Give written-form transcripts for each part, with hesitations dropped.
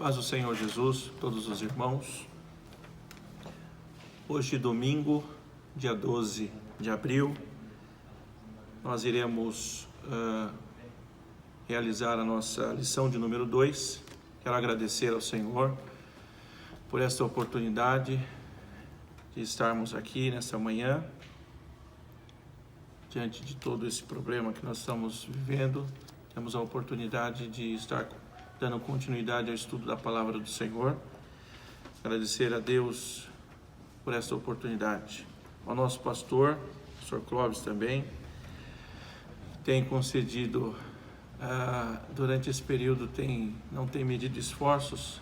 Paz do Senhor Jesus, todos os irmãos. Hoje, domingo, dia 12 de abril, nós iremos realizar a nossa lição de número 2. Quero agradecer ao Senhor por esta oportunidade de estarmos aqui nesta manhã, diante de todo esse problema que nós estamos vivendo. Temos a oportunidade de estar dando continuidade ao estudo da palavra do Senhor. Agradecer a Deus por essa oportunidade. Ao nosso pastor, o pastor Clóvis também, tem concedido, durante esse período, não tem medido esforços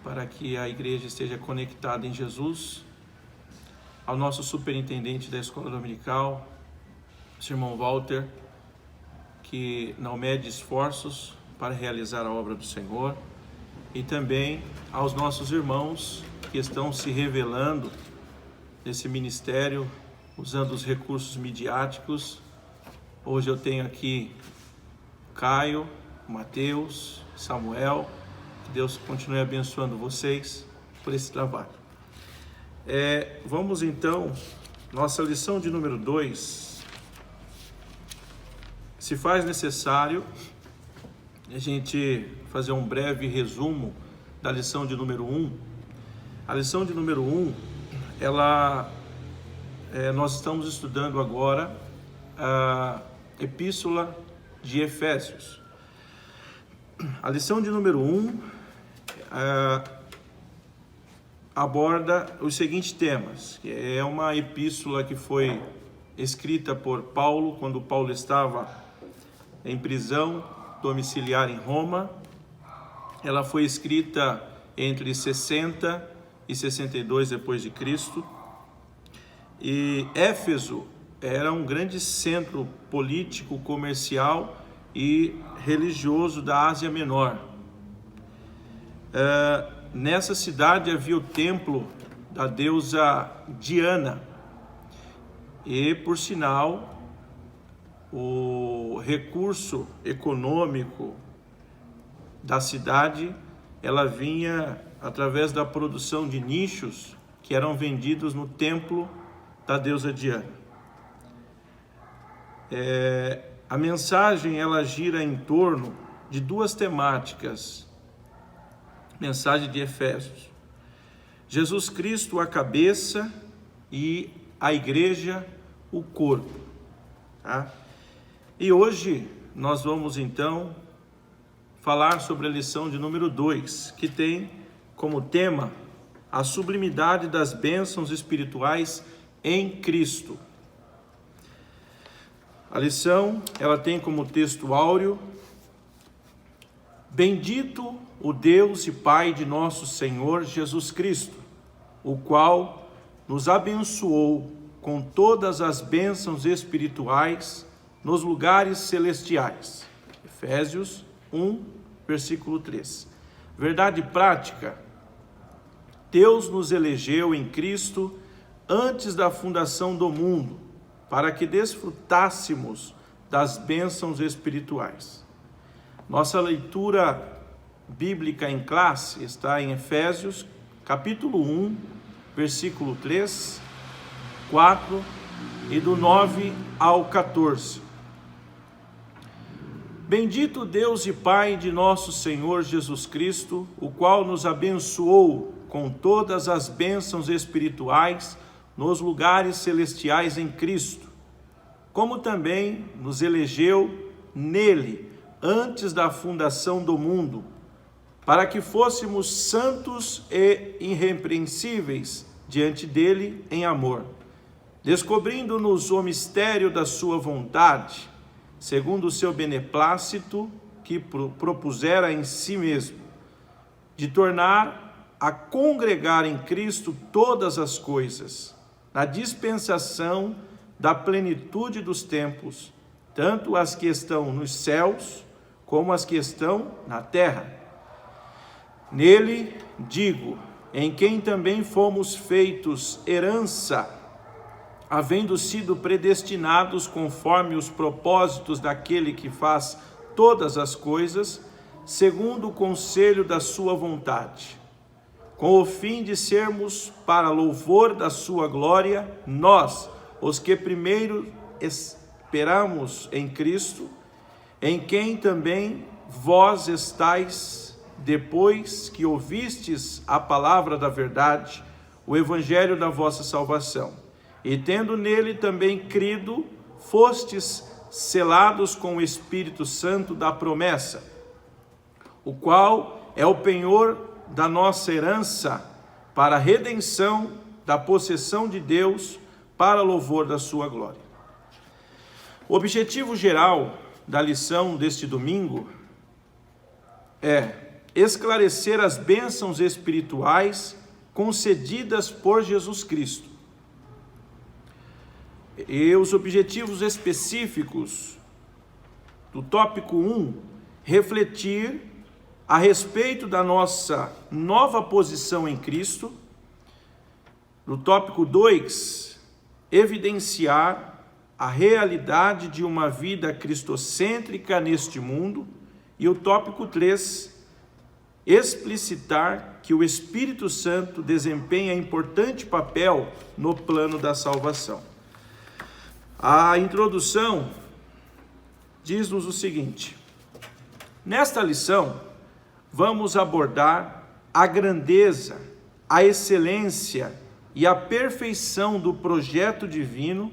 para que a igreja esteja conectada em Jesus. Ao nosso superintendente da escola dominical, o irmão Walter, que não mede esforços para realizar a obra do Senhor, e também aos nossos irmãos que estão se revelando nesse ministério, usando os recursos midiáticos. Hoje eu tenho aqui Caio, Mateus, Samuel. Que Deus continue abençoando vocês por esse trabalho. Vamos então, nossa lição de número 2. Se faz necessário a gente fazer um breve resumo da lição de número 1. A lição de número 1, nós estamos estudando agora a Epístola de Efésios. A lição de número 1 aborda os seguintes temas. É uma epístola que foi escrita por Paulo, quando Paulo estava em prisão domiciliar em Roma. Ela foi escrita entre 60 e 62 depois de Cristo. E Éfeso era um grande centro político, comercial e religioso da Ásia Menor. Nessa cidade havia o templo da deusa Diana. E, por sinal, o recurso econômico da cidade, ela vinha através da produção de nichos que eram vendidos no templo da deusa Diana. A mensagem, ela gira em torno de duas temáticas. Mensagem de Efésios: Jesus Cristo, a cabeça, e a igreja, o corpo. Tá? E hoje nós vamos então falar sobre a lição de número 2, que tem como tema a sublimidade das bênçãos espirituais em Cristo. A lição, ela tem como texto áureo: Bendito o Deus e Pai de nosso Senhor Jesus Cristo, o qual nos abençoou com todas as bênçãos espirituais nos lugares celestiais. Efésios 1, versículo 3. Verdade prática: Deus nos elegeu em Cristo antes da fundação do mundo, para que desfrutássemos das bênçãos espirituais. Nossa leitura bíblica em classe está em Efésios, capítulo 1, versículo 3, 4 e do 9 ao 14. Bendito Deus e Pai de nosso Senhor Jesus Cristo, o qual nos abençoou com todas as bênçãos espirituais nos lugares celestiais em Cristo, como também nos elegeu nele antes da fundação do mundo, para que fôssemos santos e irrepreensíveis diante dele em amor, descobrindo-nos o mistério da sua vontade, segundo o seu beneplácito que propusera em si mesmo, de tornar a congregar em Cristo todas as coisas, na dispensação da plenitude dos tempos, tanto as que estão nos céus, como as que estão na terra. Nele, digo, em quem também fomos feitos herança, havendo sido predestinados conforme os propósitos daquele que faz todas as coisas, segundo o conselho da sua vontade, com o fim de sermos para louvor da sua glória, nós, os que primeiro esperamos em Cristo, em quem também vós estáis, depois que ouvistes a palavra da verdade, o evangelho da vossa salvação, e tendo nele também crido, fostes selados com o Espírito Santo da promessa, o qual é o penhor da nossa herança para a redenção da possessão de Deus, para louvor da sua glória. O objetivo geral da lição deste domingo é esclarecer as bênçãos espirituais concedidas por Jesus Cristo. E os objetivos específicos do tópico 1, refletir a respeito da nossa nova posição em Cristo. No tópico 2, evidenciar a realidade de uma vida cristocêntrica neste mundo. E o tópico 3, explicitar que o Espírito Santo desempenha importante papel no plano da salvação. A introdução diz-nos o seguinte: nesta lição, vamos abordar a grandeza, a excelência e a perfeição do projeto divino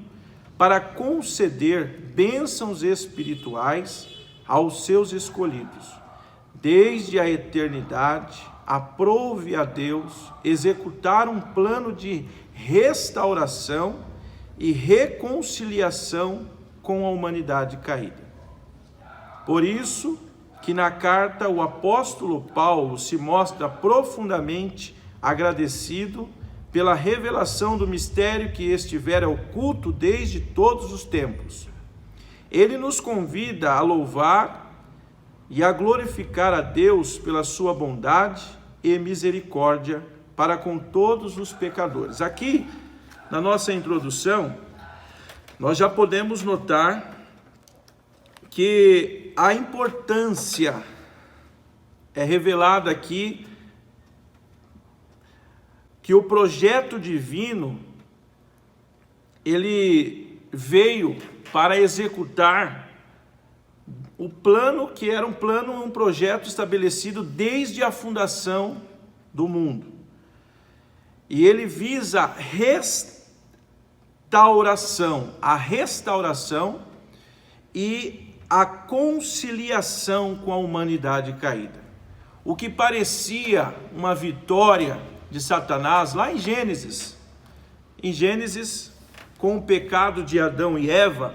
para conceder bênçãos espirituais aos seus escolhidos. Desde a eternidade, aprove a Deus executar um plano de restauração e reconciliação com a humanidade caída. Por isso que na carta o apóstolo Paulo se mostra profundamente agradecido pela revelação do mistério que estivera oculto desde todos os tempos. Ele nos convida a louvar e a glorificar a Deus pela sua bondade e misericórdia para com todos os pecadores. Aqui, na nossa introdução, nós já podemos notar que a importância é revelada aqui, que o projeto divino, ele veio para executar o plano que era um projeto estabelecido desde a fundação do mundo. E ele visa a restauração e a conciliação com a humanidade caída. O que parecia uma vitória de Satanás lá em Gênesis, com o pecado de Adão e Eva,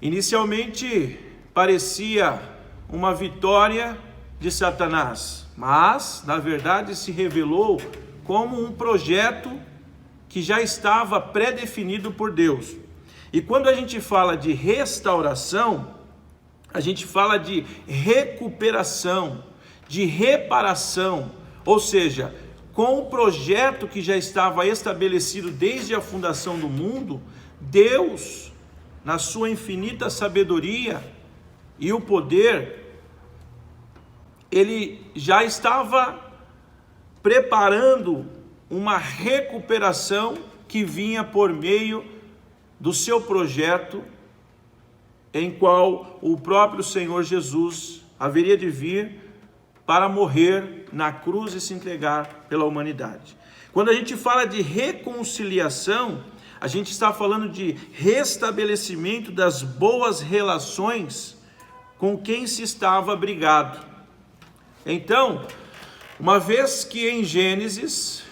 inicialmente parecia uma vitória de Satanás, mas na verdade se revelou como um projeto que já estava pré-definido por Deus. E quando a gente fala de restauração, a gente fala de recuperação, de reparação, ou seja, com o projeto que já estava estabelecido desde a fundação do mundo, Deus, na sua infinita sabedoria e o poder, ele já estava preparando uma recuperação que vinha por meio do seu projeto, em qual o próprio Senhor Jesus haveria de vir para morrer na cruz e se entregar pela humanidade. Quando a gente fala de reconciliação, a gente está falando de restabelecimento das boas relações com quem se estava brigado. Então, uma vez que em Gênesis,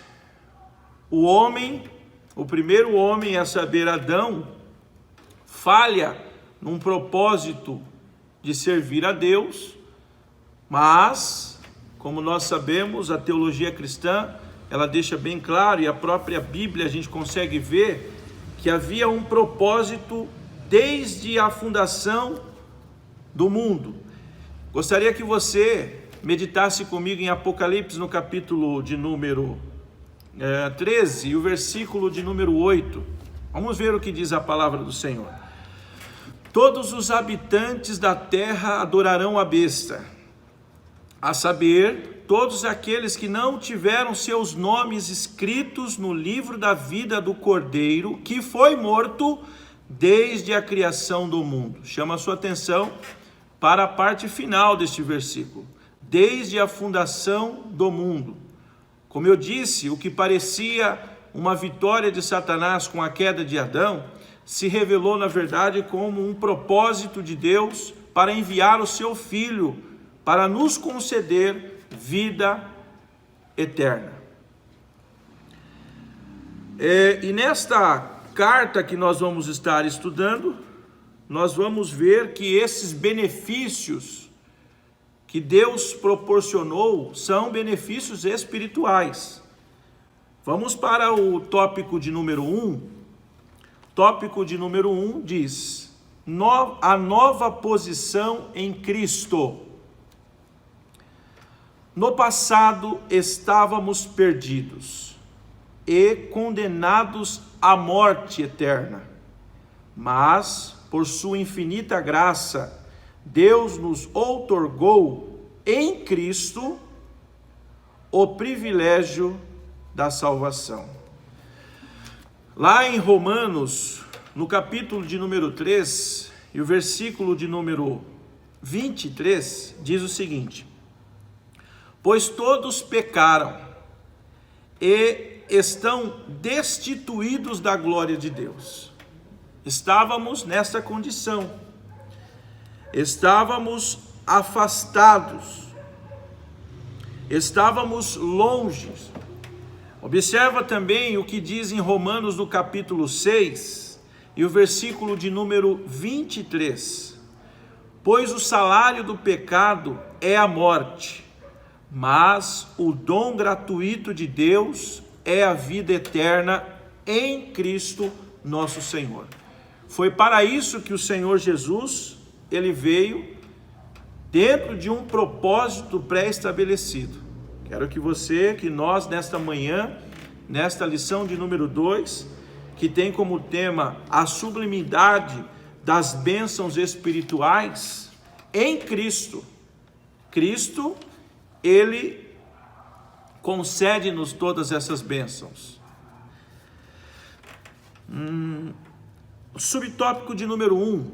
o primeiro homem, a saber, Adão, falha num propósito de servir a Deus, mas, como nós sabemos, a teologia cristã, ela deixa bem claro, e a própria Bíblia a gente consegue ver, que havia um propósito desde a fundação do mundo. Gostaria que você meditasse comigo em Apocalipse, no capítulo de número 13 e o versículo de número 8. Vamos ver o que diz a palavra do Senhor. Todos os habitantes da terra adorarão a besta, a saber, todos aqueles que não tiveram seus nomes escritos no livro da vida do Cordeiro, que foi morto desde a criação do mundo. Chama a sua atenção para a parte final deste versículo. Desde a fundação do mundo. Como eu disse, o que parecia uma vitória de Satanás com a queda de Adão, se revelou na verdade como um propósito de Deus para enviar o seu Filho para nos conceder vida eterna. E nesta carta que nós vamos estar estudando, nós vamos ver que esses benefícios que Deus proporcionou são benefícios espirituais. Vamos para o tópico de número 1. Tópico de número 1 diz: a nova posição em Cristo. No passado estávamos perdidos e condenados à morte eterna, mas por sua infinita graça, Deus nos outorgou em Cristo o privilégio da salvação. Lá em Romanos, no capítulo de número 3, e o versículo de número 23, diz o seguinte: pois todos pecaram e estão destituídos da glória de Deus. Estávamos nessa condição. Estávamos afastados. Estávamos longe. Observa também o que diz em Romanos no capítulo 6 e o versículo de número 23. Pois o salário do pecado é a morte, mas o dom gratuito de Deus é a vida eterna em Cristo nosso Senhor. Foi para isso que o Senhor Jesus, ele veio dentro de um propósito pré-estabelecido. Quero que nós nesta manhã, nesta lição de número 2, que tem como tema a sublimidade das bênçãos espirituais em Cristo. Cristo, ele concede-nos todas essas bênçãos. Subtópico de número 1,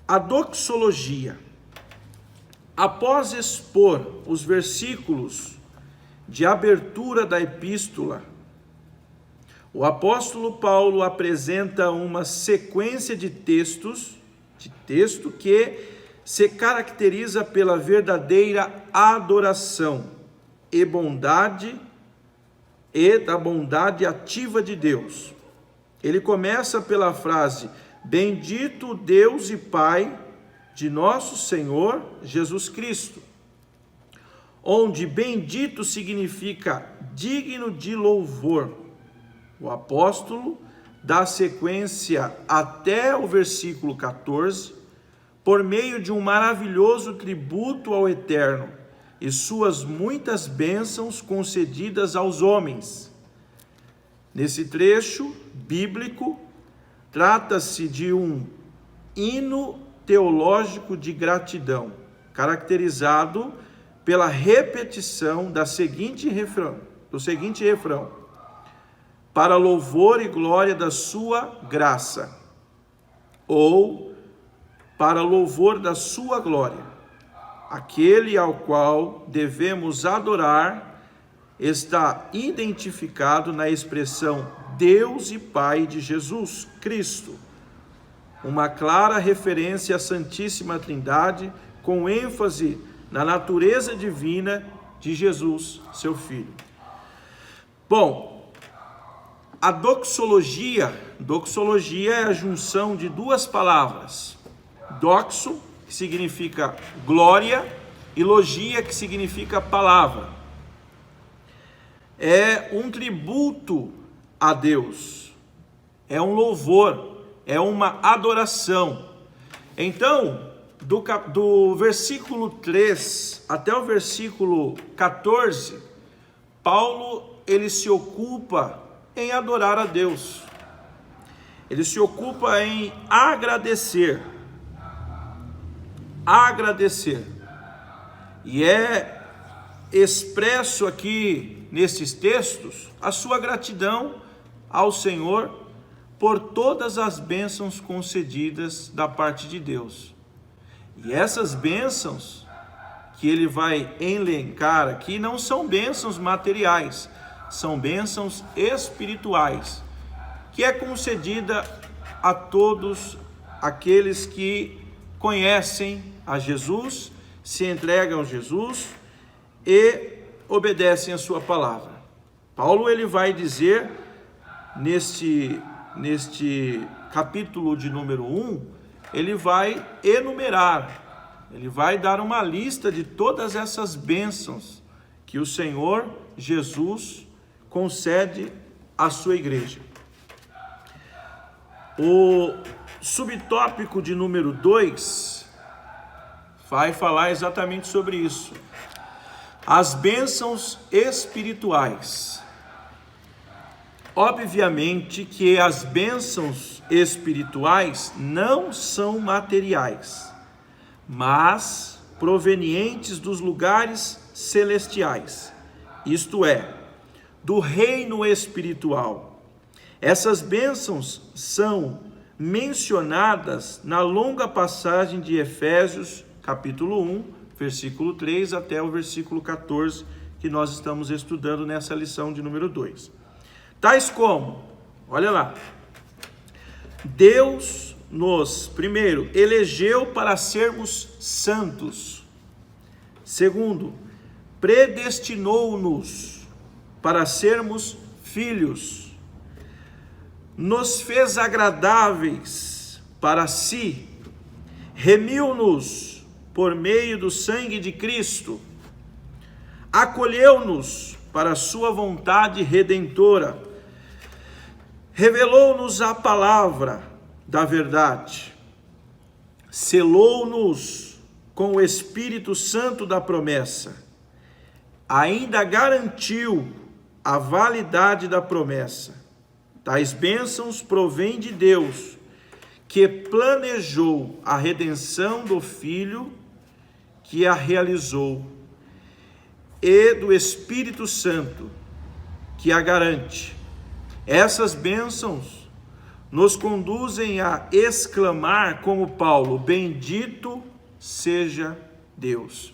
a doxologia. Após expor os versículos de abertura da epístola, o apóstolo Paulo apresenta uma sequência de texto que se caracteriza pela verdadeira adoração e da bondade ativa de Deus. Ele começa pela frase: bendito Deus e Pai de nosso Senhor Jesus Cristo, onde bendito significa digno de louvor. O apóstolo dá sequência até o versículo 14, por meio de um maravilhoso tributo ao Eterno e suas muitas bênçãos concedidas aos homens. Nesse trecho bíblico, trata-se de um hino teológico de gratidão, caracterizado pela repetição do seguinte refrão: para louvor e glória da sua graça, ou para louvor da sua glória. Aquele ao qual devemos adorar está identificado na expressão Deus e Pai de Jesus Cristo, uma clara referência à Santíssima Trindade, com ênfase na natureza divina de Jesus, seu Filho. Bom, a doxologia é a junção de duas palavras: doxo, que significa glória, e logia, que significa palavra. É um tributo a Deus, é um louvor, é uma adoração. Então, do versículo 3 até o versículo 14, Paulo, ele se ocupa em adorar a Deus. Ele se ocupa em agradecer. E é expresso aqui nesses textos a sua gratidão ao Senhor por todas as bênçãos concedidas da parte de Deus. E essas bênçãos que ele vai elencar aqui não são bênçãos materiais, são bênçãos espirituais, que é concedida a todos aqueles que conhecem a Jesus, se entregam a Jesus e obedecem a sua palavra. Paulo ele vai dizer neste capítulo de número 1, ele vai enumerar, ele vai dar uma lista de todas essas bênçãos que o Senhor Jesus concede à sua igreja. O subtópico de número 2 vai falar exatamente sobre isso. As bênçãos espirituais. Obviamente que as bênçãos espirituais não são materiais, mas provenientes dos lugares celestiais, isto é, do reino espiritual. Essas bênçãos são mencionadas na longa passagem de Efésios, capítulo 1, versículo 3 até o versículo 14, que nós estamos estudando nessa lição de número 2. Tais como, olha lá, Deus nos, primeiro, elegeu para sermos santos. Segundo, predestinou-nos para sermos filhos. Nos fez agradáveis para si, remiu-nos por meio do sangue de Cristo, acolheu-nos para a sua vontade redentora, revelou-nos a palavra da verdade, selou-nos com o Espírito Santo da promessa, ainda garantiu a validade da promessa. Tais bênçãos provêm de Deus, que planejou a redenção do Filho, que a realizou, e do Espírito Santo, que a garante. Essas bênçãos nos conduzem a exclamar como Paulo: bendito seja Deus.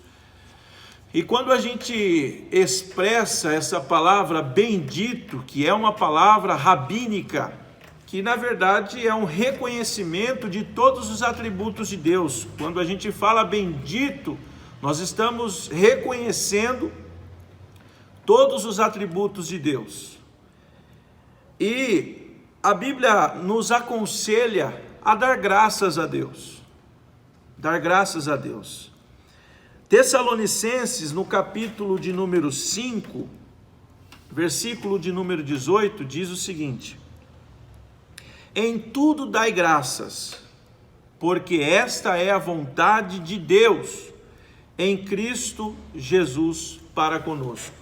E quando a gente expressa essa palavra bendito, que é uma palavra rabínica, que na verdade é um reconhecimento de todos os atributos de Deus. Quando a gente fala bendito, nós estamos reconhecendo todos os atributos de Deus. E a Bíblia nos aconselha a dar graças a Deus. Dar graças a Deus. Tessalonicenses, no capítulo de número 5, versículo de número 18, diz o seguinte: em tudo dai graças, porque esta é a vontade de Deus em Cristo Jesus para conosco.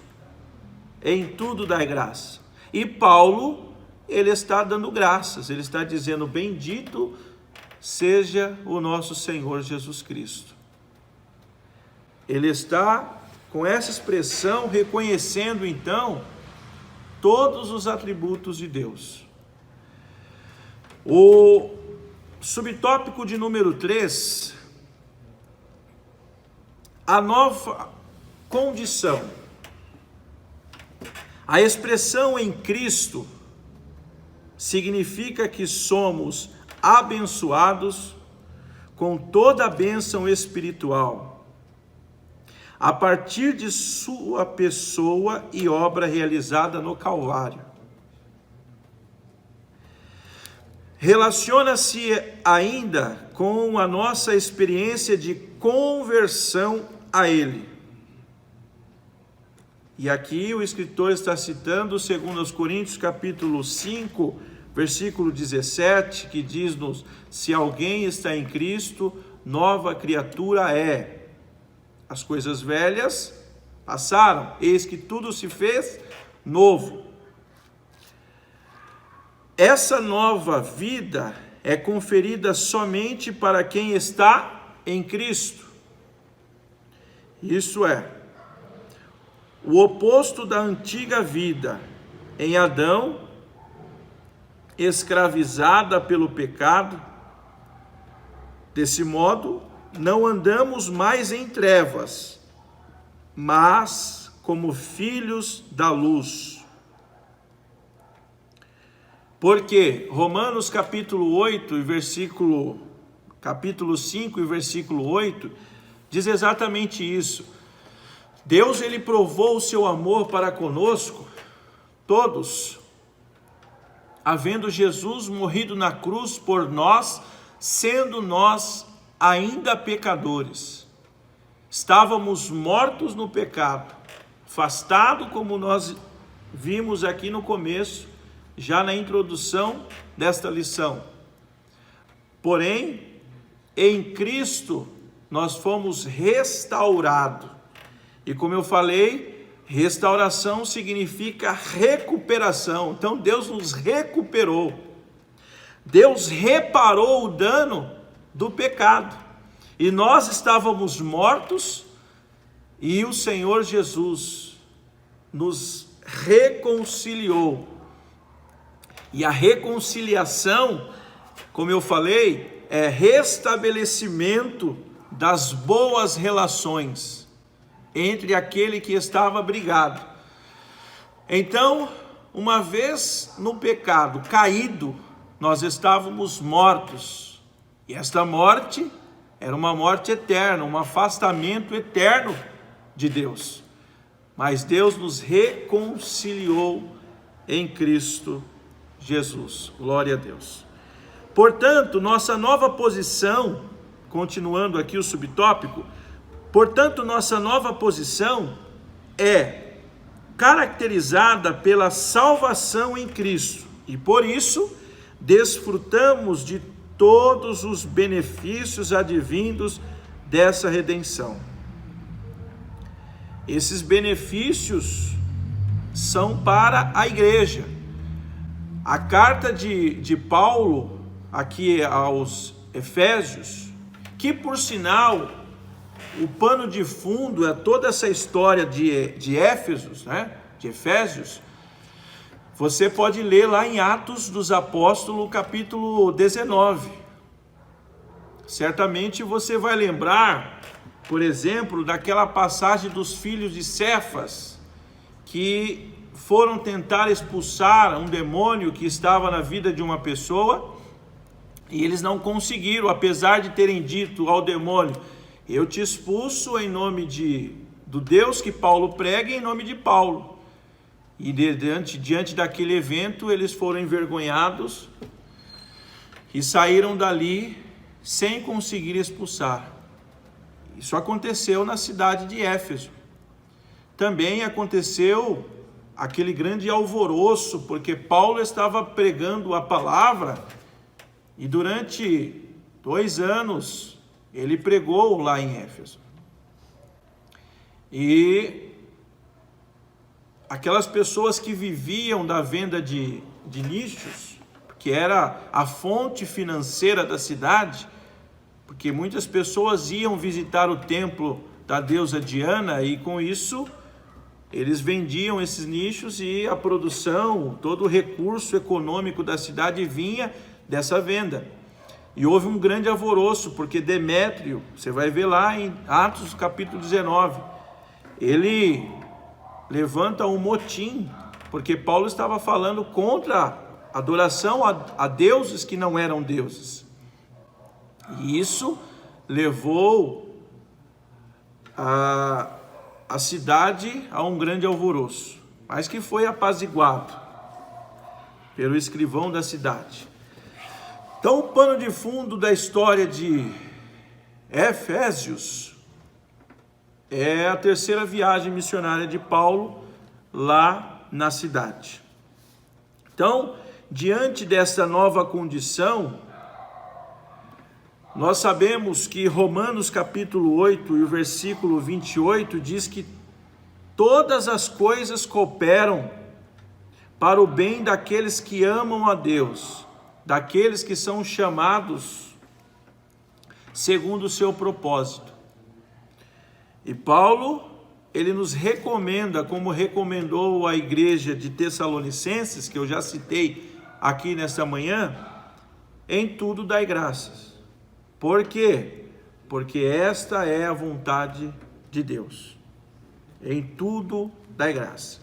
Em tudo dai graça. E Paulo, ele está dando graças, ele está dizendo: bendito seja o nosso Senhor Jesus Cristo. Ele está com essa expressão reconhecendo então todos os atributos de Deus. O subtópico de número 3, a nova condição. A expressão em Cristo significa que somos abençoados com toda a bênção espiritual, a partir de sua pessoa e obra realizada no Calvário. Relaciona-se ainda com a nossa experiência de conversão a Ele. E aqui o escritor está citando 2 Coríntios capítulo 5, versículo 17, que diz-nos: se alguém está em Cristo, nova criatura é. As coisas velhas passaram, eis que tudo se fez novo. Essa nova vida é conferida somente para quem está em Cristo. Isso é, o oposto da antiga vida em Adão, escravizada pelo pecado. Desse modo, não andamos mais em trevas, mas como filhos da luz. Porque Romanos capítulo 8 e capítulo 5 e versículo 8 diz exatamente isso. Deus, ele provou o seu amor para conosco, todos, havendo Jesus morrido na cruz por nós, sendo nós ainda pecadores. Estávamos mortos no pecado, afastado, como nós vimos aqui no começo, já na introdução desta lição. Porém, em Cristo nós fomos restaurados. E como eu falei, restauração significa recuperação. Então Deus nos recuperou. Deus reparou o dano do pecado. E nós estávamos mortos e o Senhor Jesus nos reconciliou. E a reconciliação, como eu falei, é restabelecimento das boas relações entre aquele que estava brigado. Então, uma vez no pecado caído, nós estávamos mortos. E esta morte era uma morte eterna, um afastamento eterno de Deus. Mas Deus nos reconciliou em Cristo Jesus. Glória a Deus. Portanto, nossa nova posição, continuando aqui o subtópico, portanto, nossa nova posição é caracterizada pela salvação em Cristo. E por isso, desfrutamos de todos os benefícios advindos dessa redenção. Esses benefícios são para a igreja. A carta de Paulo aqui aos Efésios, que por sinal, o pano de fundo é toda essa história de Éfesos, né? De Efésios. Você pode ler lá em Atos dos Apóstolos, capítulo 19. Certamente você vai lembrar, por exemplo, daquela passagem dos filhos de Cefas, que foram tentar expulsar um demônio que estava na vida de uma pessoa, e eles não conseguiram, apesar de terem dito ao demônio: eu te expulso em nome do Deus que Paulo prega, em nome de Paulo. E diante daquele evento, eles foram envergonhados e saíram dali sem conseguir expulsar. Isso aconteceu na cidade de Éfeso. Também aconteceu aquele grande alvoroço, porque Paulo estava pregando a palavra e durante 2 anos ele pregou lá em Éfeso. E aquelas pessoas que viviam da venda de nichos, que era a fonte financeira da cidade, porque muitas pessoas iam visitar o templo da deusa Diana e com isso eles vendiam esses nichos e a produção, todo o recurso econômico da cidade vinha dessa venda. E houve um grande alvoroço, porque Demétrio, você vai ver lá em Atos capítulo 19, ele levanta um motim, porque Paulo estava falando contra a adoração a deuses que não eram deuses. E isso levou a cidade a um grande alvoroço, mas que foi apaziguado pelo escrivão da cidade. Então, o pano de fundo da história de Efésios é a 3ª viagem missionária de Paulo lá na cidade. Então, diante dessa nova condição, nós sabemos que Romanos capítulo 8 e o versículo 28 diz que todas as coisas cooperam para o bem daqueles que amam a Deus, daqueles que são chamados segundo o seu propósito. E Paulo, ele nos recomenda, como recomendou a igreja de Tessalonicenses, que eu já citei aqui nesta manhã, em tudo dai graças. Por quê? Porque esta é a vontade de Deus. Em tudo dai graça.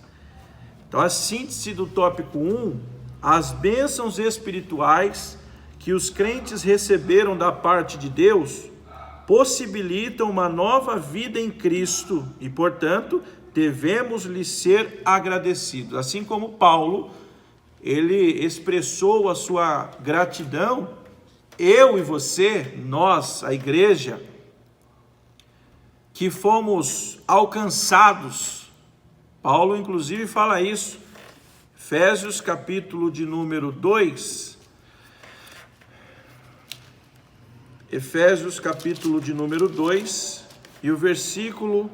Então, a síntese do tópico 1, as bênçãos espirituais que os crentes receberam da parte de Deus possibilitam uma nova vida em Cristo e, portanto, devemos lhe ser agradecidos. Assim como Paulo, ele expressou a sua gratidão, eu e você, nós, a igreja, que fomos alcançados. Paulo, inclusive, fala isso. Efésios, capítulo de número 2. Efésios, capítulo de número 2, e o versículo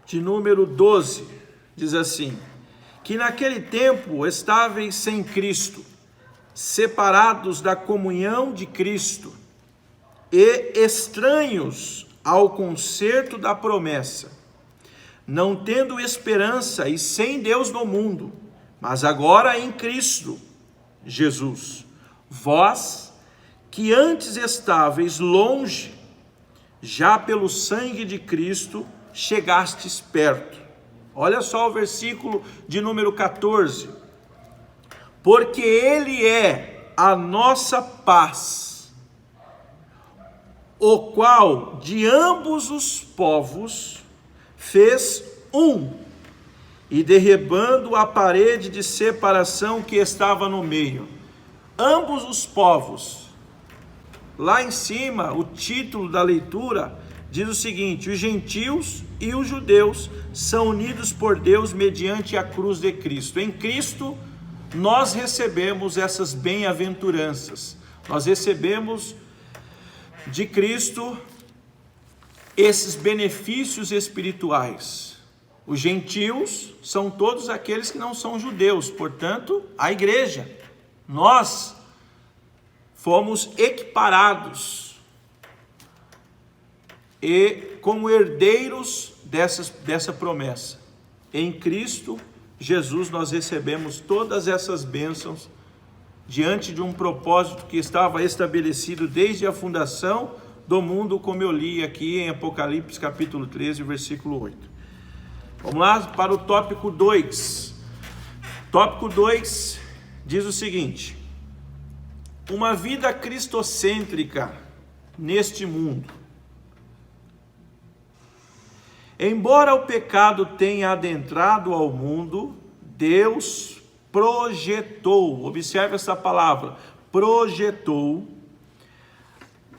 de número 12, diz assim: que naquele tempo estáveis sem Cristo, separados da comunhão de Cristo e estranhos ao concerto da promessa, não tendo esperança e sem Deus no mundo, mas agora em Cristo Jesus, vós que antes estáveis longe, já pelo sangue de Cristo chegastes perto. Olha só o versículo de número 14. Porque Ele é a nossa paz, o qual de ambos os povos fez um, e derribando a parede de separação que estava no meio. Ambos os povos. Lá em cima, o título da leitura diz o seguinte: os gentios e os judeus são unidos por Deus mediante a cruz de Cristo. Em Cristo, nós recebemos essas bem-aventuranças. Nós recebemos de Cristo esses benefícios espirituais. Os gentios são todos aqueles que não são judeus, portanto, a igreja. Nós fomos equiparados e como herdeiros dessa promessa. Em Cristo Jesus nós recebemos todas essas bênçãos diante de um propósito que estava estabelecido desde a fundação do mundo, como eu li aqui em Apocalipse capítulo 13, versículo 8. Vamos lá para o tópico 2. Tópico 2 diz o seguinte: uma vida cristocêntrica neste mundo. Embora o pecado tenha adentrado ao mundo, Deus projetou, observe essa palavra, projetou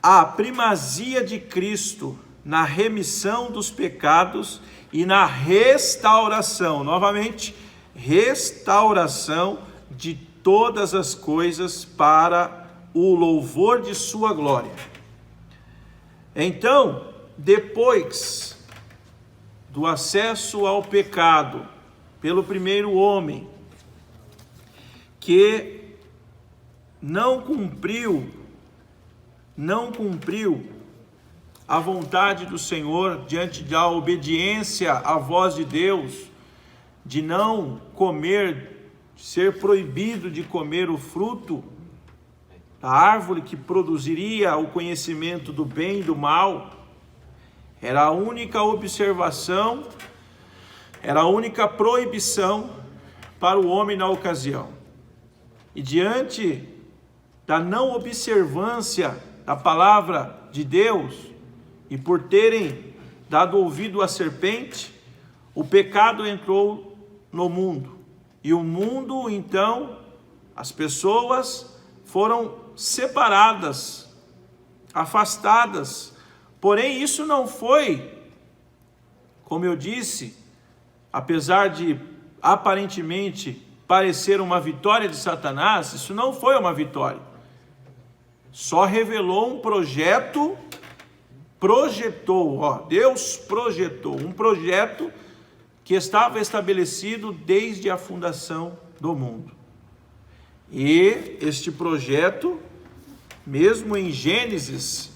a primazia de Cristo na remissão dos pecados e na restauração, novamente, restauração de todas as coisas para o louvor de sua glória. Então, depois do acesso ao pecado pelo primeiro homem, que não cumpriu a vontade do Senhor diante da obediência à voz de Deus, de não comer, ser proibido de comer o fruto da árvore que produziria o conhecimento do bem e do mal, era a única observação, era a única proibição para o homem na ocasião. E diante da não observância da palavra de Deus, e por terem dado ouvido à serpente, o pecado entrou no mundo. E o mundo, então, as pessoas foram separadas, afastadas. Porém, isso não foi, como eu disse, apesar de aparentemente parecer uma vitória de Satanás, isso não foi uma vitória. Só revelou um projeto, Deus projetou um projeto que estava estabelecido desde a fundação do mundo. E este projeto Mesmo em Gênesis,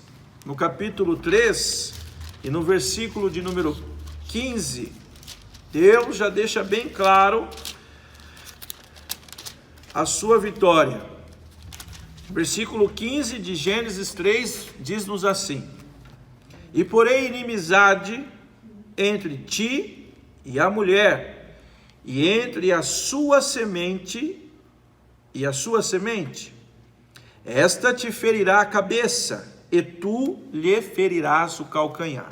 no capítulo 3 e no versículo de número 15, Deus já deixa bem claro a sua vitória. Versículo 15 de Gênesis 3 diz-nos assim: e porém inimizade entre ti e a mulher, e entre a sua semente e a sua semente. Esta te ferirá a cabeça, e tu lhe ferirás o calcanhar.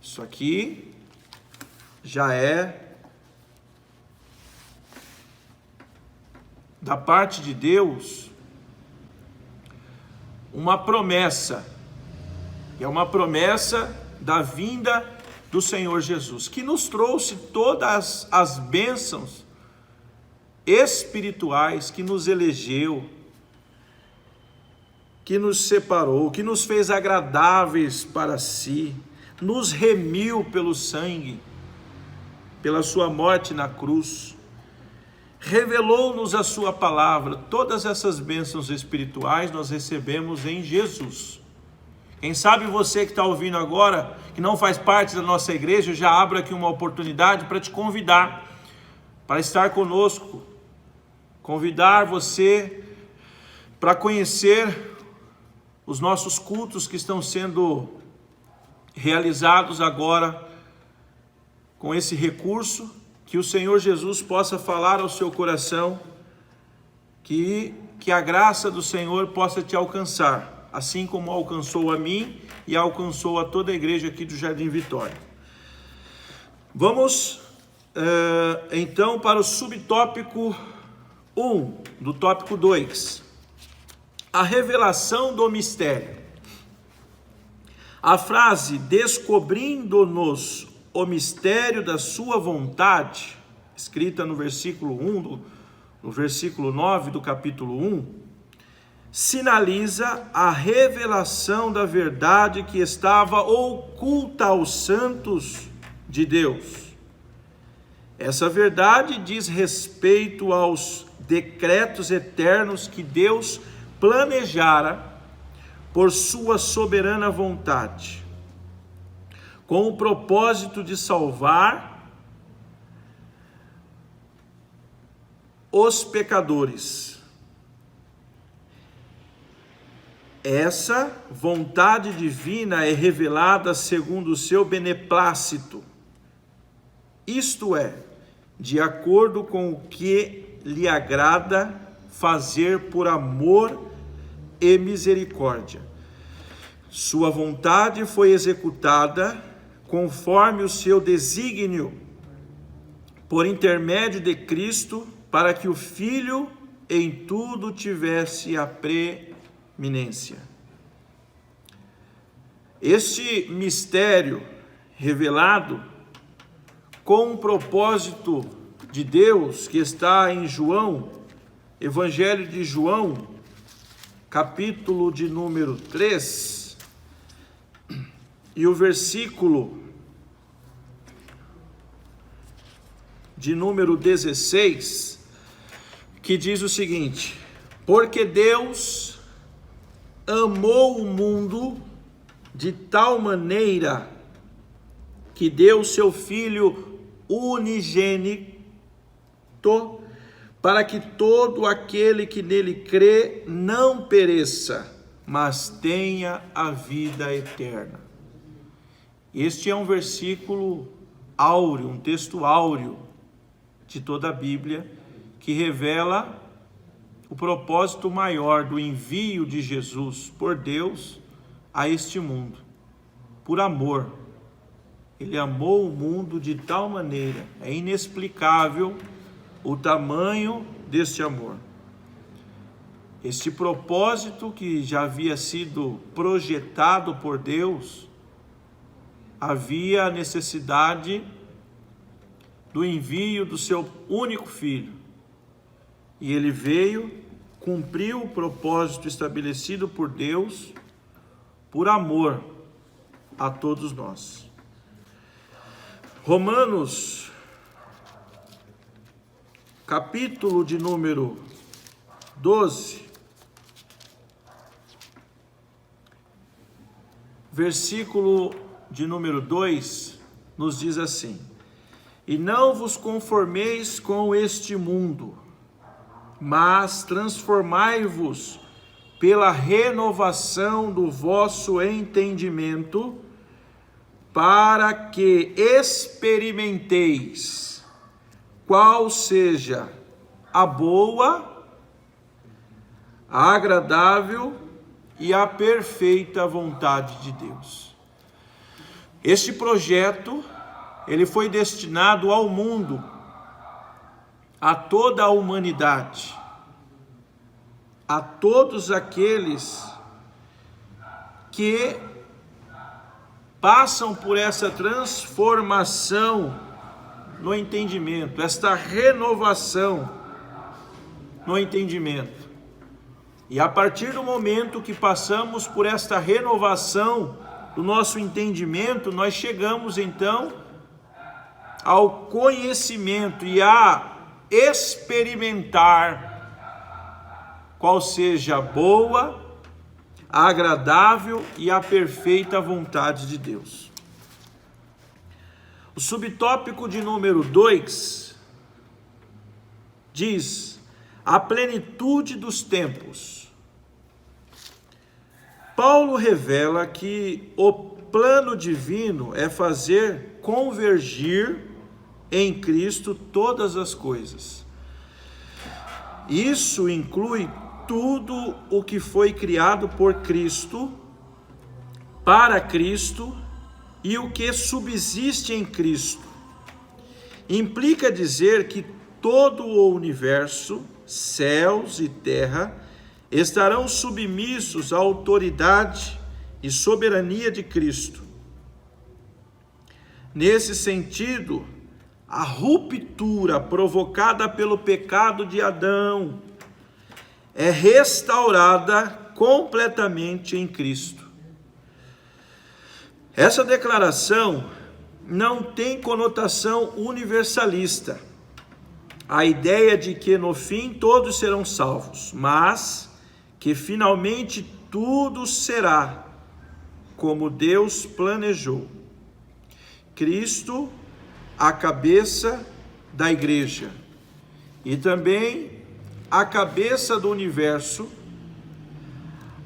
Isso aqui já é da parte de Deus uma promessa, e é uma promessa da vinda do Senhor Jesus, que nos trouxe todas as bênçãos espirituais, que nos elegeu, que nos separou, que nos fez agradáveis para si, nos remiu pelo sangue, pela sua morte na cruz, revelou-nos a sua palavra. Todas essas bênçãos espirituais nós recebemos em Jesus. Quem sabe você que está ouvindo agora, que não faz parte da nossa igreja, eu já abro aqui uma oportunidade para te convidar para estar conosco, convidar você para conhecer os nossos cultos que estão sendo realizados agora com esse recurso, que o Senhor Jesus possa falar ao seu coração, que a graça do Senhor possa te alcançar, assim como alcançou a mim e alcançou a toda a igreja aqui do Jardim Vitória. Vamos então para o subtópico 1 do tópico 2. A revelação do mistério. A frase descobrindo-nos o mistério da sua vontade, escrita no versículo 1, no versículo 9 do capítulo 1, sinaliza a revelação da verdade que estava oculta aos santos de Deus. Essa verdade diz respeito aos decretos eternos que Deus planejara por sua soberana vontade, com o propósito de salvar os pecadores. Essa vontade divina é revelada segundo o seu beneplácito, isto é, de acordo com o que lhe agrada fazer por amor e misericórdia. Sua vontade foi executada conforme o seu desígnio, por intermédio de Cristo, para que o Filho em tudo tivesse a preeminência. Este mistério revelado com o propósito de Deus, que está em João, Evangelho de João, capítulo de número 3, e o versículo de número 16, que diz o seguinte: porque Deus amou o mundo de tal maneira que deu seu Filho unigênito, para que todo aquele que nele crê não pereça, mas tenha a vida eterna. Este é um versículo áureo, um texto áureo de toda a Bíblia, que revela o propósito maior do envio de Jesus por Deus a este mundo, por amor. Ele amou o mundo de tal maneira, é inexplicável o tamanho deste amor. Este propósito que já havia sido projetado por Deus, havia a necessidade do envio do seu único filho. E ele veio, cumpriu o propósito estabelecido por Deus, por amor a todos nós. Romanos, capítulo de número 12, versículo de número 2, nos diz assim: e não vos conformeis com este mundo, mas transformai-vos pela renovação do vosso entendimento, para que experimenteis qual seja a boa, a agradável e a perfeita vontade de Deus. Este projeto, ele foi destinado ao mundo, a toda a humanidade, a todos aqueles que passam por essa transformação no entendimento, esta renovação no entendimento. E a partir do momento que passamos por esta renovação do nosso entendimento, nós chegamos então ao conhecimento e a experimentar qual seja a boa, a agradável e a perfeita vontade de Deus. O subtópico de número 2 diz: a plenitude dos tempos. Paulo revela que o plano divino é fazer convergir em Cristo todas as coisas. Isso inclui tudo o que foi criado por Cristo, para Cristo e o que subsiste em Cristo. Implica dizer que todo o universo, céus e terra, estarão submissos à autoridade e soberania de Cristo. Nesse sentido, a ruptura provocada pelo pecado de Adão é restaurada completamente em Cristo. Essa declaração não tem conotação universalista, a ideia de que no fim todos serão salvos, mas que finalmente tudo será como Deus planejou. Cristo, a cabeça da igreja, e também a cabeça do universo,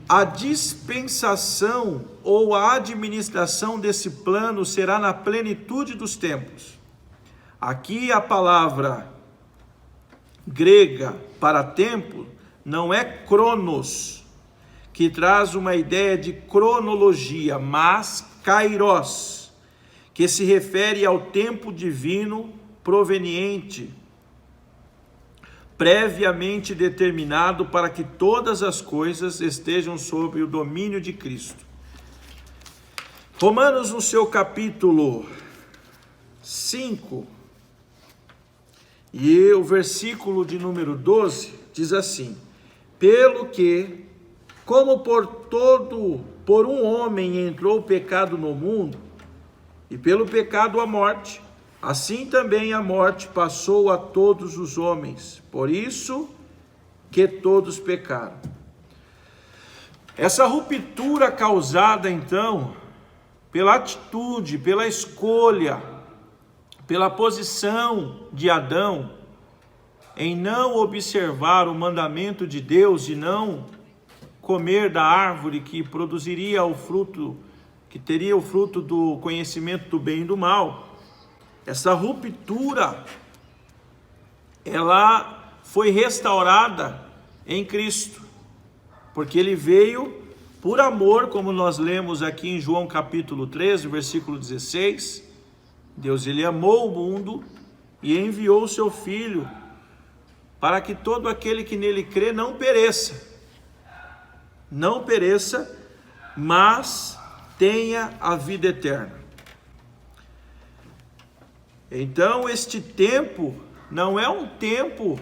a dispensação ou a administração desse plano será na plenitude dos tempos. Aqui a palavra grega para tempo não é cronos, que traz uma ideia de cronologia, mas kairos, que se refere ao tempo divino proveniente, previamente determinado para que todas as coisas estejam sob o domínio de Cristo. Romanos, no seu capítulo 5, e o versículo de número 12, diz assim: pelo que, como por um homem entrou o pecado no mundo, e pelo pecado a morte, assim também a morte passou a todos os homens, por isso que todos pecaram. Essa ruptura causada então pela atitude, pela escolha, pela posição de Adão em não observar o mandamento de Deus e não comer da árvore que produziria o fruto, que teria o fruto do conhecimento do bem e do mal. Essa ruptura, ela foi restaurada em Cristo, porque ele veio por amor, como nós lemos aqui em João capítulo 13, versículo 16, Deus ele amou o mundo e enviou o seu Filho para que todo aquele que nele crê não pereça, mas tenha a vida eterna. Então este tempo não é um tempo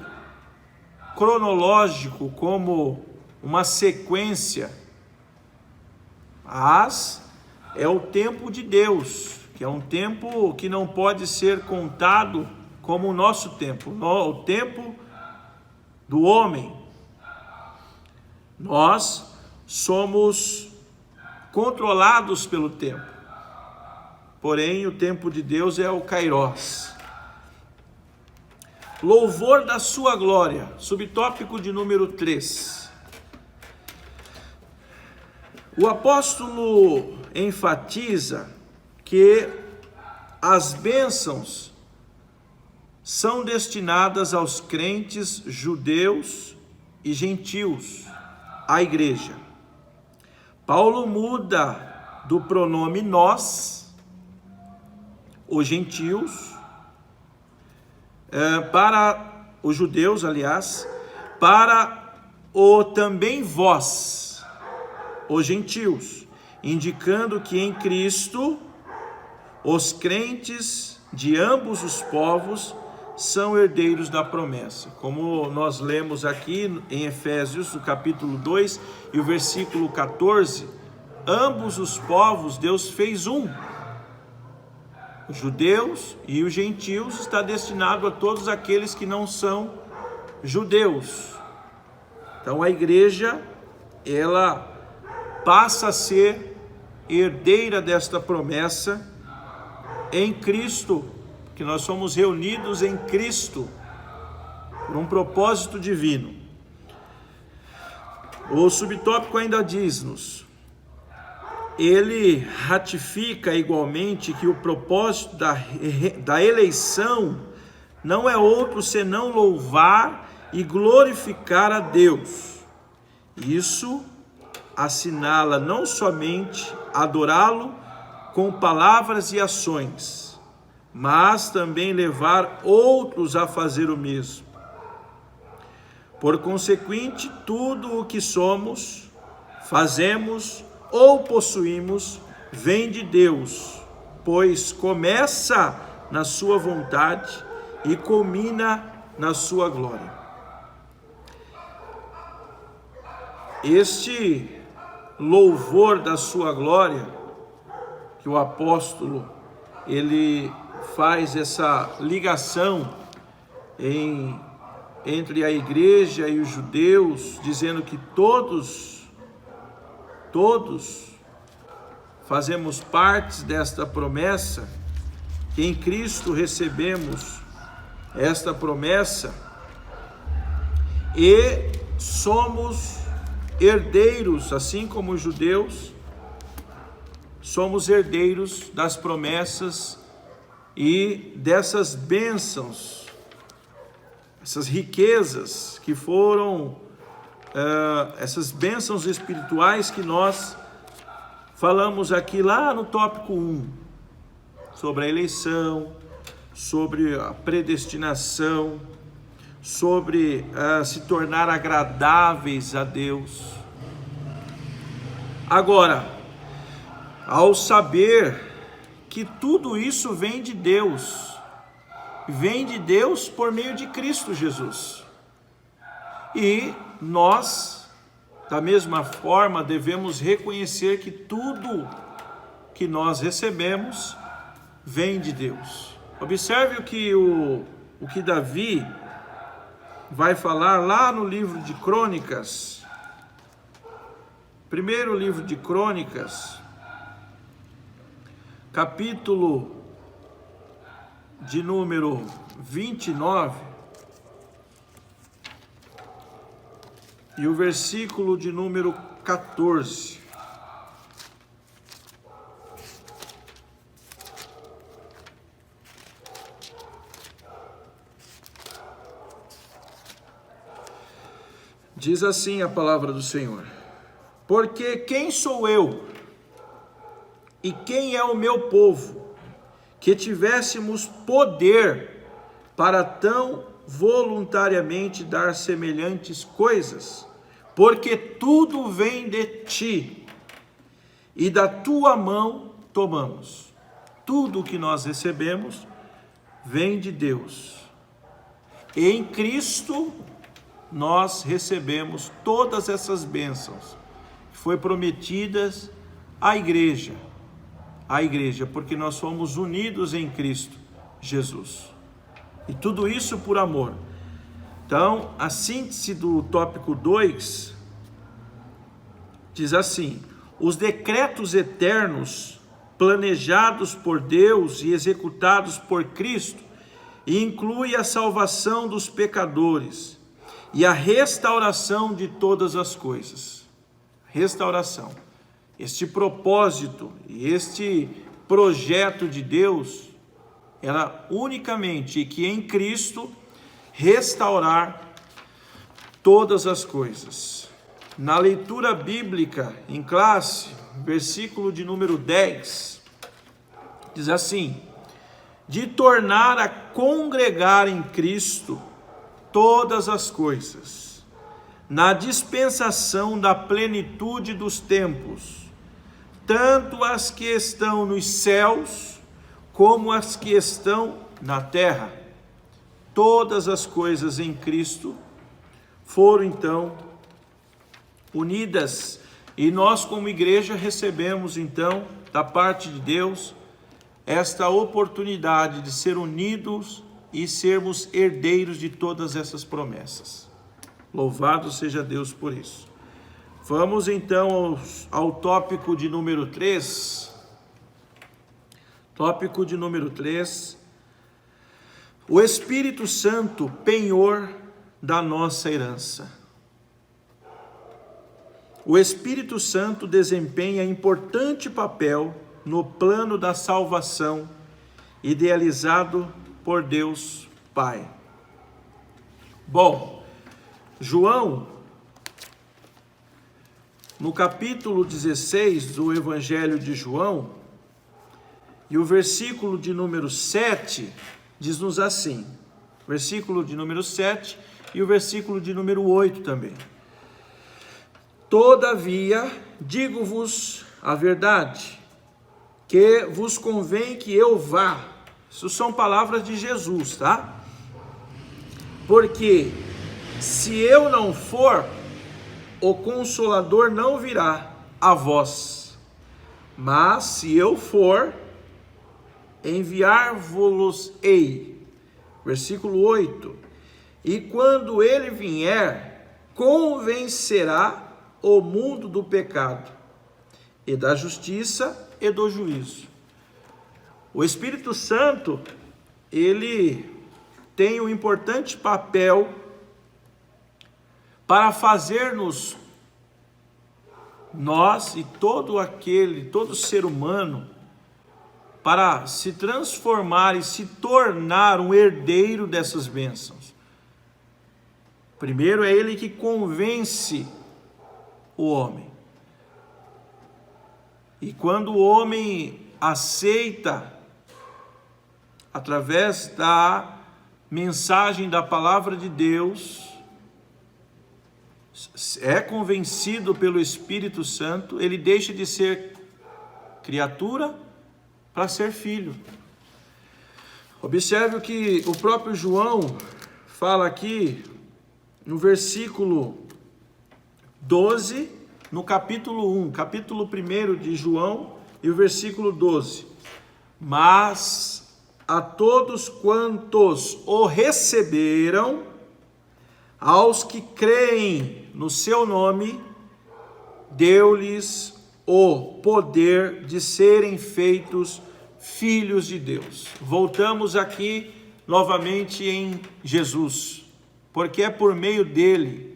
cronológico como uma sequência, mas é o tempo de Deus, que é um tempo que não pode ser contado como o nosso tempo, o tempo do homem. Nós somos controlados pelo tempo. Porém, o tempo de Deus é o Kairós. Louvor da sua glória, subtópico de número 3. O apóstolo enfatiza que as bênçãos são destinadas aos crentes judeus e gentios, à igreja. Paulo muda do pronome nós, os gentios, para os judeus, aliás, para o também vós, os gentios, indicando que em Cristo os crentes de ambos os povos são herdeiros da promessa. Como nós lemos aqui em Efésios, no capítulo 2 e o versículo 14, ambos os povos Deus fez um. Os judeus e os gentios está destinado a todos aqueles que não são judeus. Então a igreja, ela passa a ser herdeira desta promessa em Cristo, que nós somos reunidos em Cristo por um propósito divino. O subtópico ainda diz-nos: ele ratifica igualmente que o propósito da eleição não é outro senão louvar e glorificar a Deus. Isso assinala não somente adorá-lo com palavras e ações, mas também levar outros a fazer o mesmo. Por consequente, tudo o que somos, fazemos ou possuímos vem de Deus, pois começa na sua vontade e culmina na sua glória. Este louvor da sua glória, que o apóstolo ele faz essa ligação entre a igreja e os judeus, dizendo que todos fazemos parte desta promessa, que em Cristo recebemos esta promessa e somos herdeiros, assim como os judeus, somos herdeiros das promessas e dessas bênçãos, essas riquezas que foram, essas bênçãos espirituais que nós falamos aqui lá no tópico 1, sobre a eleição, sobre a predestinação, sobre se tornar agradáveis a Deus. Agora, ao saber que tudo isso vem de Deus por meio de Cristo Jesus. E nós, da mesma forma, devemos reconhecer que tudo que nós recebemos vem de Deus. Observe o que Davi vai falar lá no livro de Crônicas, primeiro livro de Crônicas, capítulo de número 29, e o versículo de número 14. Diz assim a palavra do Senhor: porque quem sou eu e quem é o meu povo, que tivéssemos poder para tão voluntariamente dar semelhantes coisas? Porque tudo vem de ti, e da tua mão tomamos. Tudo que nós recebemos vem de Deus. E em Cristo nós recebemos todas essas bênçãos que foi prometidas à igreja, porque nós somos unidos em Cristo Jesus. E tudo isso por amor. Então, a síntese do tópico 2 diz assim: os decretos eternos planejados por Deus e executados por Cristo, e inclui a salvação dos pecadores e a restauração de todas as coisas. Restauração. Este propósito e este projeto de Deus era unicamente que em Cristo restaurar todas as coisas. Na leitura bíblica em classe, versículo de número 10, diz assim: de tornar a congregar em Cristo todas as coisas, na dispensação da plenitude dos tempos, tanto as que estão nos céus, como as que estão na terra. Todas as coisas em Cristo foram então unidas, e nós como igreja recebemos então da parte de Deus esta oportunidade de ser unidos e sermos herdeiros de todas essas promessas. Louvado seja Deus por isso. Vamos então ao tópico de número 3. Tópico de número 3. O Espírito Santo, penhor da nossa herança. O Espírito Santo desempenha importante papel no plano da salvação idealizado por Deus Pai. Bom, João, no capítulo 16 do Evangelho de João, e o versículo de número 7, diz-nos assim, versículo de número 7 e o versículo de número 8 também. Todavia, digo-vos a verdade, que vos convém que eu vá. Isso são palavras de Jesus, tá? Porque se eu não for, o Consolador não virá a vós. Mas se eu for, enviar-vos-ei. Versículo 8. E quando ele vier, convencerá o mundo do pecado, e da justiça e do juízo. O Espírito Santo, ele tem um importante papel para fazer-nos, nós e todo ser humano, para se transformar e se tornar um herdeiro dessas bênçãos. Primeiro é ele que convence o homem. E quando o homem aceita, através da mensagem da palavra de Deus, é convencido pelo Espírito Santo, ele deixa de ser criatura para ser filho. Observe o que o próprio João fala aqui no versículo 12, no capítulo 1, capítulo 1 de João, e o versículo 12. Mas a todos quantos o receberam, aos que creem no seu nome, deu-lhes o poder de serem feitos filhos de Deus. Voltamos aqui novamente em Jesus, porque é por meio dele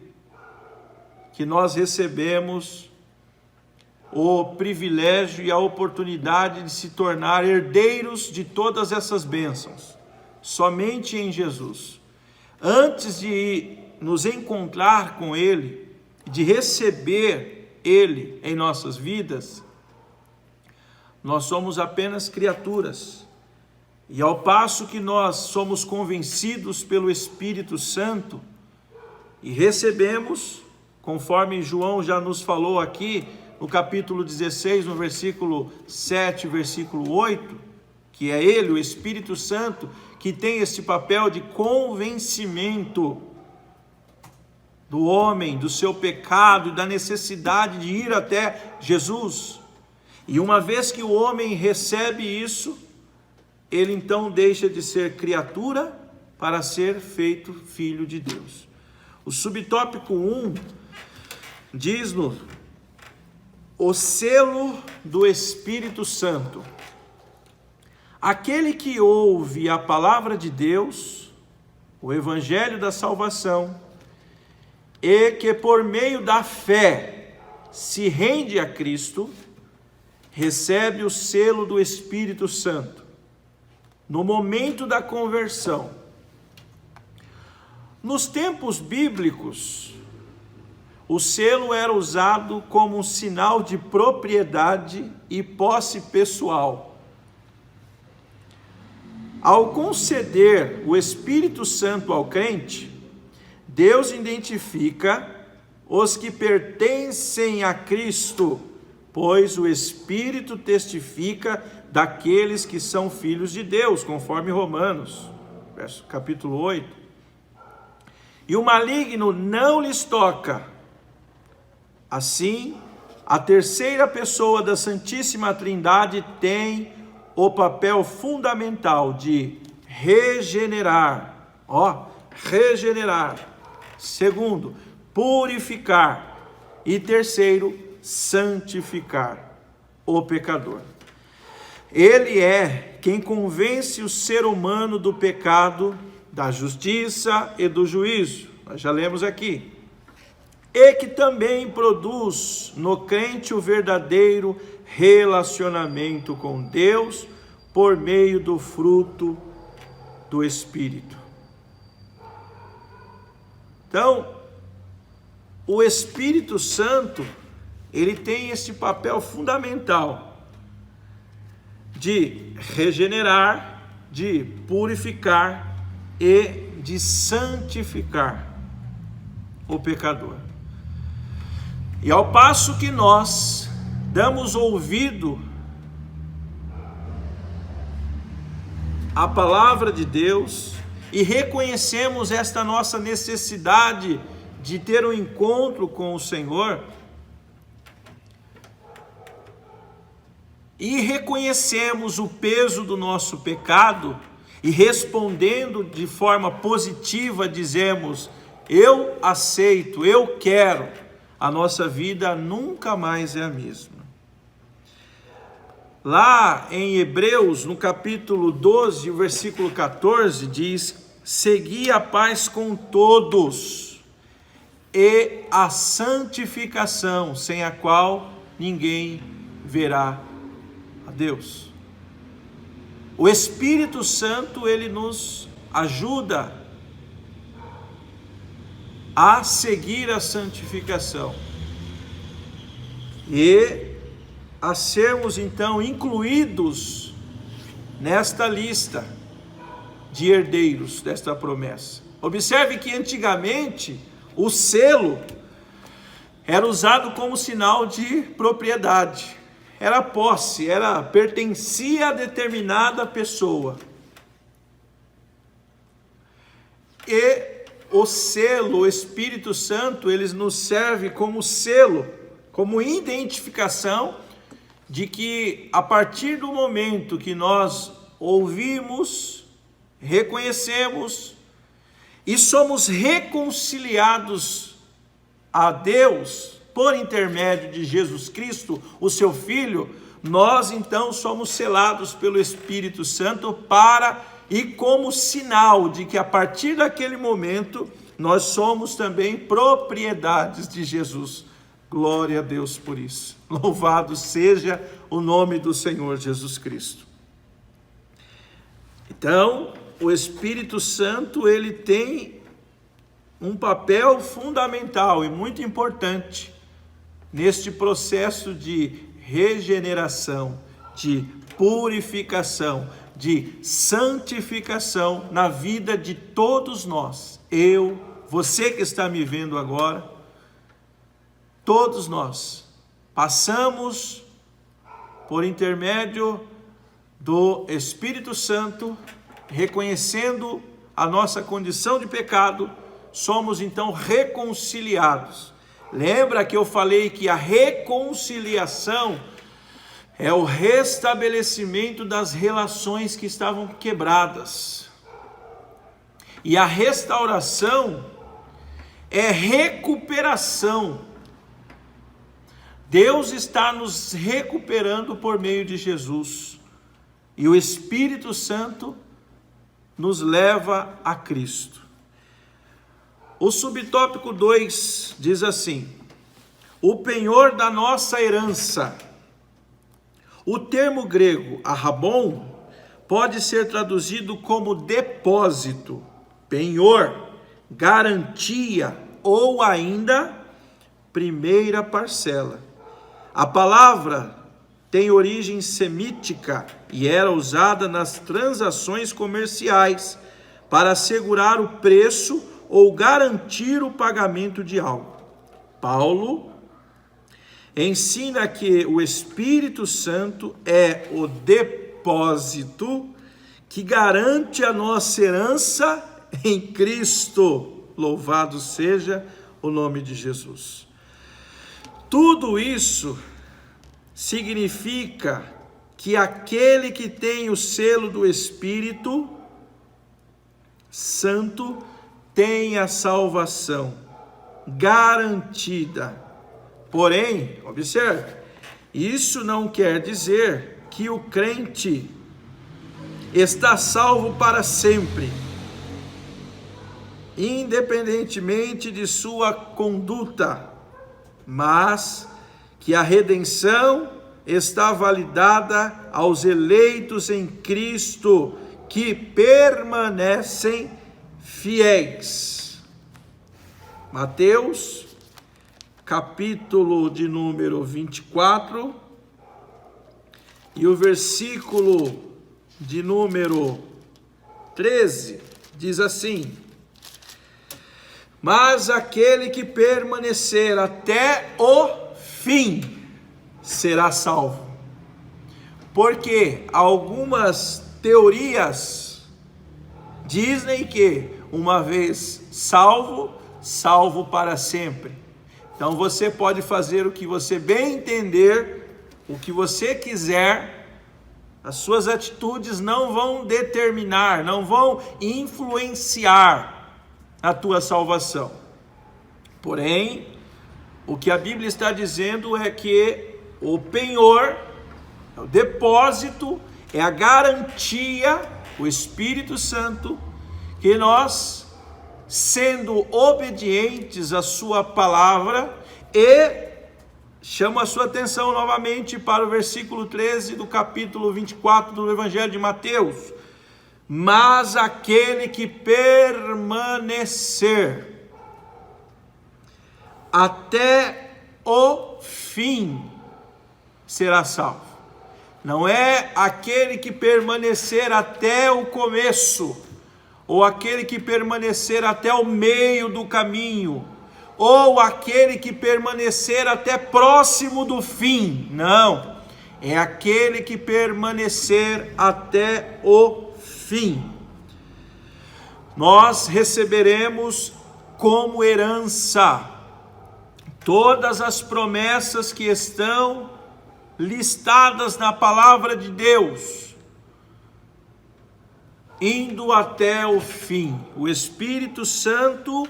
que nós recebemos o privilégio e a oportunidade de se tornar herdeiros de todas essas bênçãos, somente em Jesus. Antes de nos encontrar com ele, de receber ele em nossas vidas, nós somos apenas criaturas. E ao passo que nós somos convencidos pelo Espírito Santo e recebemos, conforme João já nos falou aqui, no capítulo 16, no versículo 7, versículo 8, que é ele, o Espírito Santo, que tem esse papel de convencimento do homem, do seu pecado e da necessidade de ir até Jesus. E uma vez que o homem recebe isso, ele então deixa de ser criatura para ser feito filho de Deus. O subtópico 1 diz-nos o selo do Espírito Santo. Aquele que ouve a palavra de Deus, o evangelho da salvação, e que por meio da fé se rende a Cristo, recebe o selo do Espírito Santo no momento da conversão. Nos tempos bíblicos, o selo era usado como um sinal de propriedade e posse pessoal. Ao conceder o Espírito Santo ao crente, Deus identifica os que pertencem a Cristo, pois o Espírito testifica daqueles que são filhos de Deus, conforme Romanos, capítulo 8. E o maligno não lhes toca. Assim, a terceira pessoa da Santíssima Trindade tem o papel fundamental de regenerar. Regenerar. Segundo, purificar. E terceiro, santificar o pecador. Ele é quem convence o ser humano do pecado, da justiça e do juízo. Nós já lemos aqui. E que também produz no crente o verdadeiro relacionamento com Deus por meio do fruto do Espírito. Então, o Espírito Santo, ele tem esse papel fundamental de regenerar, de purificar e de santificar o pecador. E ao passo que nós damos ouvido à palavra de Deus e reconhecemos esta nossa necessidade de ter um encontro com o Senhor, e reconhecemos o peso do nosso pecado, e respondendo de forma positiva, dizemos: eu aceito, eu quero, a nossa vida nunca mais é a mesma. Lá em Hebreus, no capítulo 12, o versículo 14, diz: segui a paz com todos e a santificação, sem a qual ninguém verá a Deus. O Espírito Santo, ele nos ajuda a seguir a santificação e a sermos então incluídos nesta lista de herdeiros desta promessa. Observe que antigamente o selo era usado como sinal de propriedade, era posse, pertencia a determinada pessoa. E o selo, o Espírito Santo, ele nos serve como selo, como identificação de que a partir do momento que nós ouvimos, reconhecemos e somos reconciliados a Deus por intermédio de Jesus Cristo, o seu Filho, nós então somos selados pelo Espírito Santo e como sinal de que a partir daquele momento nós somos também propriedades de Jesus. Glória a Deus por isso. Louvado seja o nome do Senhor Jesus Cristo. Então, o Espírito Santo, ele tem um papel fundamental e muito importante neste processo de regeneração, de purificação, de santificação na vida de todos nós. Você que está me vendo agora, todos nós passamos por intermédio do Espírito Santo, reconhecendo a nossa condição de pecado, somos então reconciliados. Lembra que eu falei que a reconciliação é o restabelecimento das relações que estavam quebradas. E a restauração é recuperação Deus está nos recuperando por meio de Jesus. E o Espírito Santo nos leva a Cristo. O subtópico 2 diz assim: o penhor da nossa herança. O termo grego arrabon pode ser traduzido como depósito, penhor, garantia ou ainda primeira parcela. A palavra tem origem semítica e era usada nas transações comerciais para assegurar o preço ou garantir o pagamento de algo. Paulo ensina que o Espírito Santo é o depósito que garante a nossa herança em Cristo. Louvado seja o nome de Jesus. Tudo isso significa que aquele que tem o selo do Espírito Santo tem a salvação garantida. Porém, observe, isso não quer dizer que o crente está salvo para sempre, independentemente de sua conduta, mas que a redenção está validada aos eleitos em Cristo, que permanecem fiéis. Mateus, capítulo de número 24, e o versículo de número 13, diz assim: mas aquele que permanecer até o fim será salvo. Porque algumas teorias dizem que uma vez salvo, salvo para sempre. Então você pode fazer o que você bem entender, o que você quiser, as suas atitudes não vão determinar, não vão influenciar a tua salvação. Porém, o que a Bíblia está dizendo é que o penhor, o depósito, é a garantia, o Espírito Santo, que nós, sendo obedientes à sua palavra, e chamo a sua atenção novamente para o versículo 13 do capítulo 24 do Evangelho de Mateus: mas aquele que permanecer até o fim será salvo. Não é aquele que permanecer até o começo, ou aquele que permanecer até o meio do caminho, ou aquele que permanecer até próximo do fim. Não, é aquele que permanecer até o fim. Nós receberemos como herança todas as promessas que estão listadas na palavra de Deus, indo até o fim. O Espírito Santo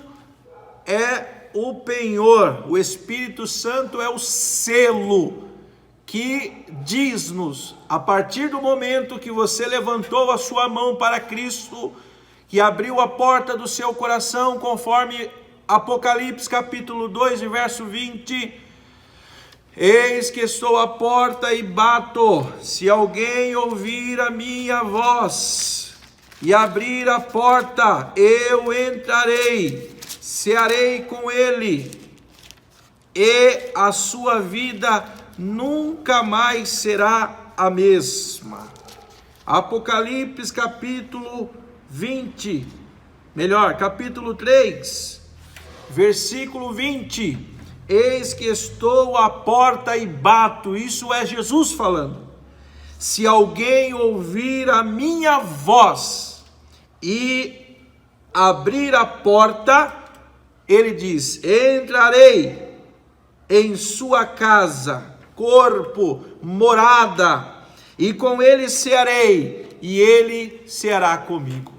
é o penhor, o Espírito Santo é o selo que diz-nos, a partir do momento que você levantou a sua mão para Cristo, que abriu a porta do seu coração, conforme Apocalipse capítulo 2, verso 20: eis que estou à porta e bato, se alguém ouvir a minha voz e abrir a porta, eu entrarei, cearei com ele, e a sua vida nunca mais será a mesma. Apocalipse capítulo 3, versículo 20: eis que estou à porta e bato. Isso é Jesus falando. Se alguém ouvir a minha voz e abrir a porta, ele diz, entrarei em sua casa, corpo, morada, e com ele cearei, e ele ceará comigo.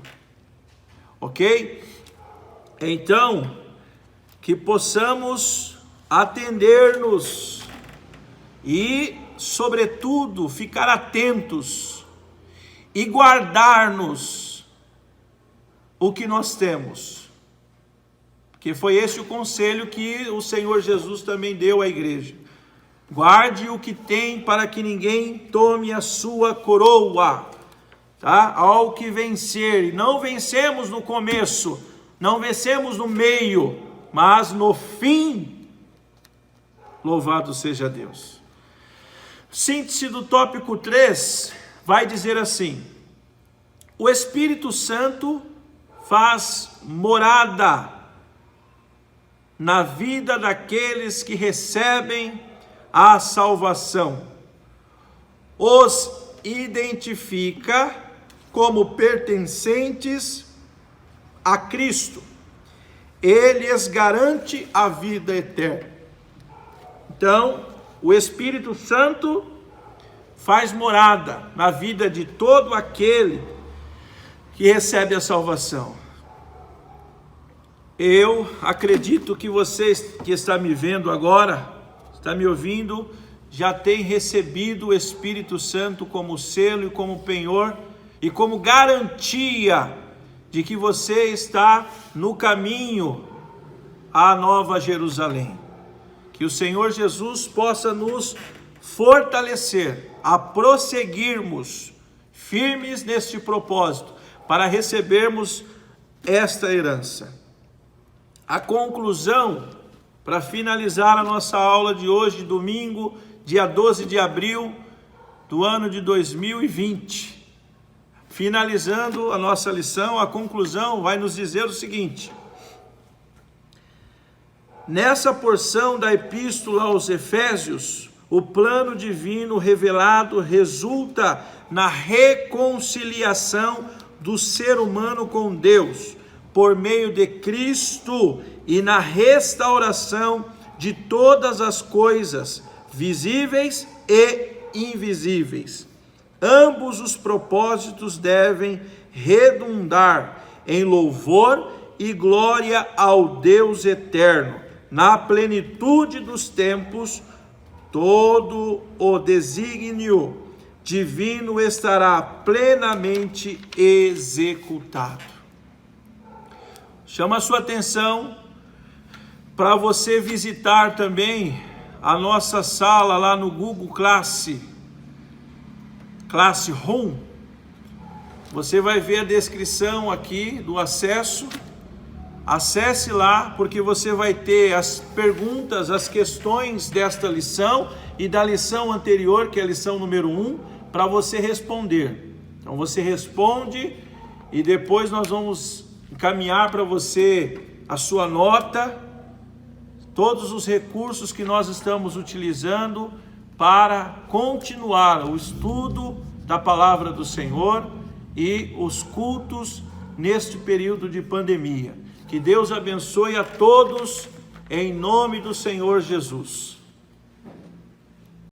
Ok? Então, que possamos atender-nos e, sobretudo, ficar atentos e guardar-nos o que nós temos. Que foi esse o conselho que o Senhor Jesus também deu à igreja. Guarde o que tem para que ninguém tome a sua coroa. Tá? Ao que vencer, e não vencemos no começo, não vencemos no meio, mas no fim, louvado seja Deus. Síntese do tópico 3 vai dizer assim: o Espírito Santo faz morada na vida daqueles que recebem a salvação, os identifica como pertencentes a Cristo, ele lhes garante a vida eterna. Então, o Espírito Santo faz morada na vida de todo aquele que recebe a salvação. Eu acredito que você que está me vendo agora, está me ouvindo, já tem recebido o Espírito Santo como selo e como penhor e como garantia de que você está no caminho à Nova Jerusalém. Que o Senhor Jesus possa nos fortalecer a prosseguirmos firmes neste propósito, para recebermos esta herança. A conclusão, para finalizar a nossa aula de hoje, domingo, dia 12 de abril do ano de 2020. Finalizando a nossa lição, a conclusão vai nos dizer o seguinte: nessa porção da epístola aos Efésios, o plano divino revelado resulta na reconciliação do ser humano com Deus, por meio de Cristo, e na restauração de todas as coisas, visíveis e invisíveis. Ambos os propósitos devem redundar em louvor e glória ao Deus eterno. Na plenitude dos tempos, todo o desígnio divino estará plenamente executado. Chama a sua atenção para você visitar também a nossa sala lá no Google Classroom. Você vai ver a descrição aqui do acesso. Acesse lá, porque você vai ter as perguntas, as questões desta lição e da lição anterior, que é a lição número 1, para você responder. Então você responde e depois nós vamos encaminhar para você a sua nota, todos os recursos que nós estamos utilizando para continuar o estudo da palavra do Senhor e os cultos neste período de pandemia. Que Deus abençoe a todos, em nome do Senhor Jesus.